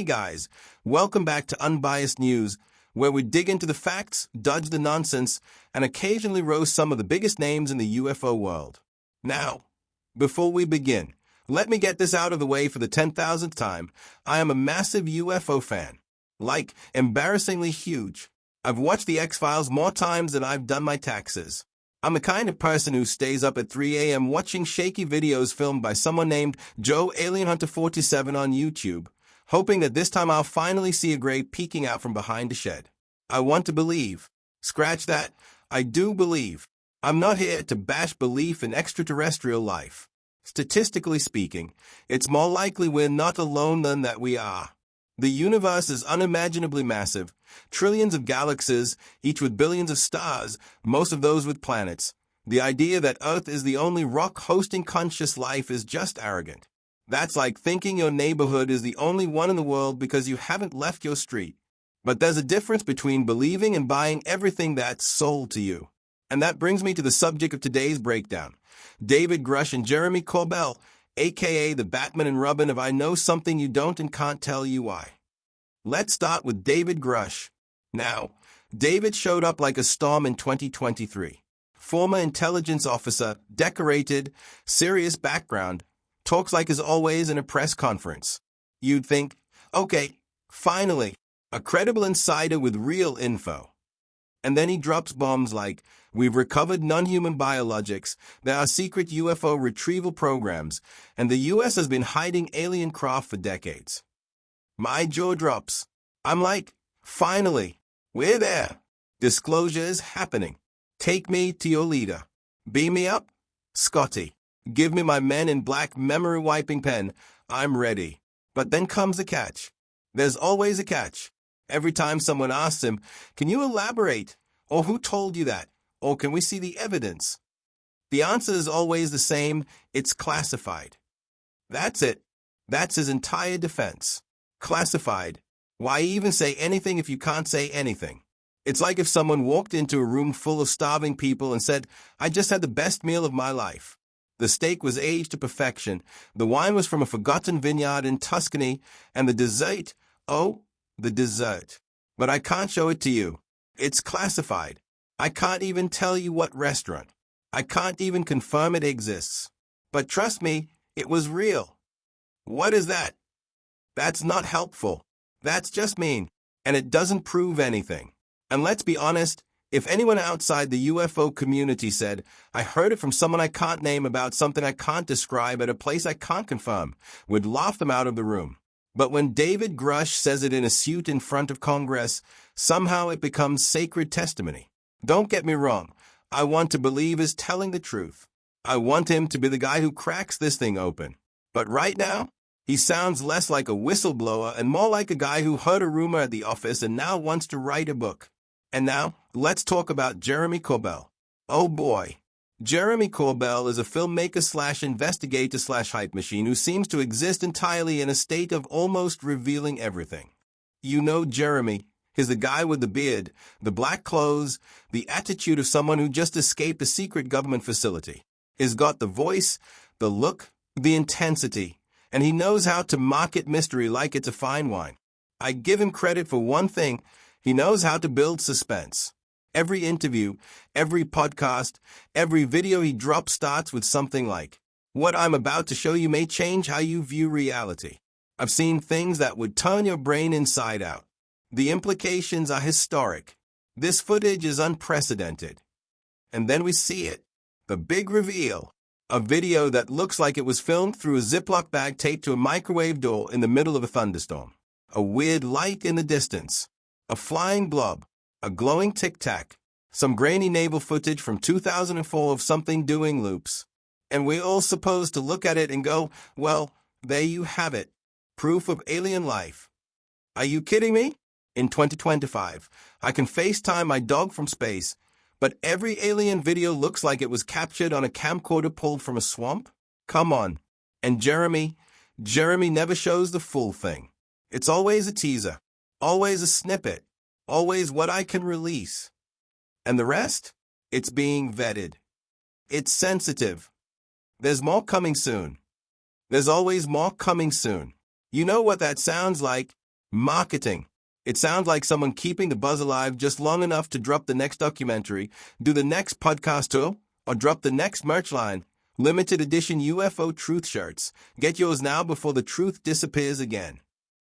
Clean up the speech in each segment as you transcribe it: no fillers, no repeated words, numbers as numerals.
Hey guys, welcome back to Unbiased News, where we dig into the facts, dodge the nonsense, and occasionally roast some of the biggest names in the UFO world. Now, before we begin, let me get this out of the way for the 10,000th time. I am a massive UFO fan. Like, embarrassingly huge. I've watched the X-Files more times than I've done my taxes. I'm the kind of person who stays up at 3 a.m. watching shaky videos filmed by someone named Joe Alien Hunter 47 on YouTube, hoping that this time I'll finally see a gray peeking out from behind a shed. I want to believe. Scratch that. I do believe. I'm not here to bash belief in extraterrestrial life. Statistically speaking, it's more likely we're not alone than that we are. The universe is unimaginably massive, trillions of galaxies, each with billions of stars, most of those with planets. The idea that Earth is the only rock hosting conscious life is just arrogant. That's like thinking your neighborhood is the only one in the world because you haven't left your street. But there's a difference between believing and buying everything that's sold to you. And that brings me to the subject of today's breakdown. David Grusch and Jeremy Corbell, aka the Batman and Robin of I Know Something You Don't and Can't Tell You Why. Let's start with David Grusch. Now, David showed up like a storm in 2023. Former intelligence officer, decorated, serious background, talks like as always in a press conference. You'd think, okay, finally, a credible insider with real info. And then he drops bombs like, we've recovered non-human biologics, there are secret UFO retrieval programs, and the US has been hiding alien craft for decades. My jaw drops. I'm like, finally, we're there. Disclosure is happening. Take me to your leader. Beam me up? Scotty. Give me my Men in Black memory wiping pen. I'm ready. But then comes a catch. There's always a catch. Every time someone asks him, can you elaborate? Or who told you that? Or can we see the evidence? The answer is always the same. It's classified. That's it. That's his entire defense. Classified. Why even say anything if you can't say anything? It's like if someone walked into a room full of starving people and said, I just had the best meal of my life. The steak was aged to perfection, the wine was from a forgotten vineyard in Tuscany, and the dessert, oh, the dessert. But I can't show it to you. It's classified. I can't even tell you what restaurant. I can't even confirm it exists. But trust me, it was real. What is that? That's not helpful. That's just mean. And it doesn't prove anything. And let's be honest, if anyone outside the UFO community said, I heard it from someone I can't name about something I can't describe at a place I can't confirm, we'd laugh them out of the room. But when David Grusch says it in a suit in front of Congress, somehow it becomes sacred testimony. Don't get me wrong. I want to believe he's telling the truth. I want him to be the guy who cracks this thing open. But right now, he sounds less like a whistleblower and more like a guy who heard a rumor at the office and now wants to write a book. And now, let's talk about Jeremy Corbell. Oh boy. Jeremy Corbell is a filmmaker/investigator/hype machine who seems to exist entirely in a state of almost revealing everything. You know Jeremy. He's the guy with the beard, the black clothes, the attitude of someone who just escaped a secret government facility. He's got the voice, the look, the intensity, and he knows how to market mystery like it's a fine wine. I give him credit for one thing. He knows how to build suspense. Every interview, every podcast, every video he drops starts with something like, what I'm about to show you may change how you view reality. I've seen things that would turn your brain inside out. The implications are historic. This footage is unprecedented. And then we see it. The big reveal. A video that looks like it was filmed through a Ziploc bag taped to a microwave door in the middle of a thunderstorm. A weird light in the distance. A flying blob. A glowing tic-tac. Some grainy naval footage from 2004 of something doing loops. And we're all supposed to look at it and go, well, there you have it. Proof of alien life. Are you kidding me? In 2025, I can FaceTime my dog from space, but every alien video looks like it was captured on a camcorder pulled from a swamp? Come on. And Jeremy never shows the full thing. It's always a teaser, always a snippet, always what I can release. And the rest? It's being vetted. It's sensitive. There's more coming soon. There's always more coming soon. You know what that sounds like? Marketing. It sounds like someone keeping the buzz alive just long enough to drop the next documentary, do the next podcast tour, or drop the next merch line. Limited edition UFO truth shirts. Get yours now before the truth disappears again.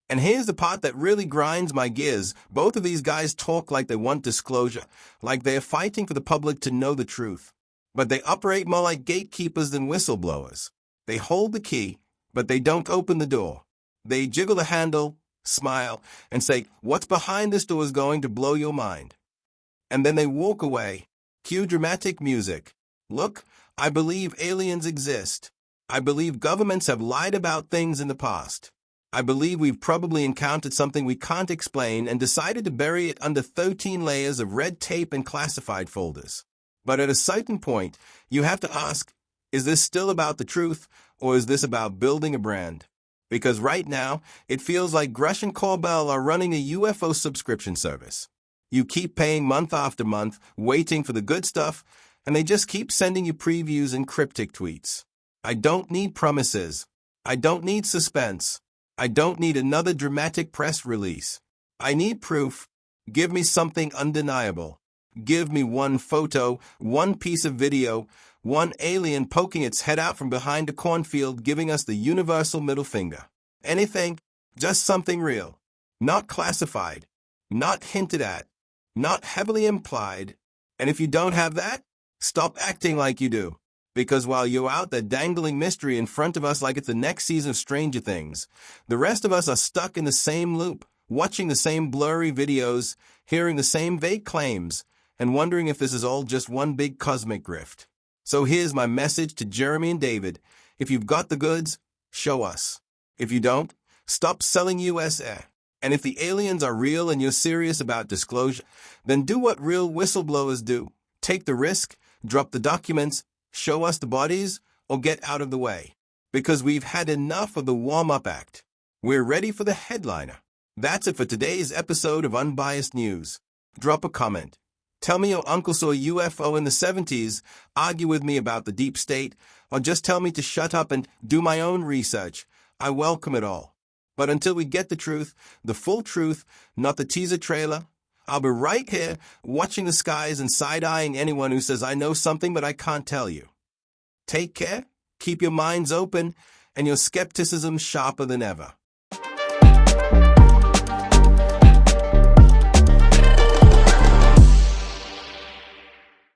And here's the part that really grinds my gears. Both of these guys talk like they want disclosure, like they're fighting for the public to know the truth. But they operate more like gatekeepers than whistleblowers. They hold the key, but they don't open the door. They jiggle the handle, smile, and say, "What's behind this door is going to blow your mind." And then they walk away. Cue dramatic music. Look, I believe aliens exist. I believe governments have lied about things in the past. I believe we've probably encountered something we can't explain and decided to bury it under 13 layers of red tape and classified folders. But at a certain point, you have to ask, is this still about the truth, or is this about building a brand? Because right now, it feels like Grusch and Corbell are running a UFO subscription service. You keep paying month after month, waiting for the good stuff, and they just keep sending you previews and cryptic tweets. I don't need promises. I don't need suspense. I don't need another dramatic press release. I need proof. Give me something undeniable. Give me one photo, one piece of video, one alien poking its head out from behind a cornfield giving us the universal middle finger. Anything, just something real. Not classified, not hinted at, not heavily implied. And if you don't have that, stop acting like you do. Because while you're out there dangling mystery in front of us like it's the next season of Stranger Things, the rest of us are stuck in the same loop, watching the same blurry videos, hearing the same vague claims, and wondering if this is all just one big cosmic grift. So here's my message to Jeremy and David. If you've got the goods, show us. If you don't, stop selling USA. And if the aliens are real and you're serious about disclosure, then do what real whistleblowers do. Take the risk, drop the documents, show us the bodies, or get out of the way. Because we've had enough of the warm-up act. We're ready for the headliner. That's it for today's episode of Unbiased News. Drop a comment. Tell me your uncle saw a UFO in the 70s, argue with me about the deep state, or just tell me to shut up and do my own research. I welcome it all. But until we get the full truth, not the teaser trailer, I'll be right here watching the skies and side-eyeing anyone who says I know something but I can't tell you. Take care, keep your minds open, and your skepticism sharper than ever.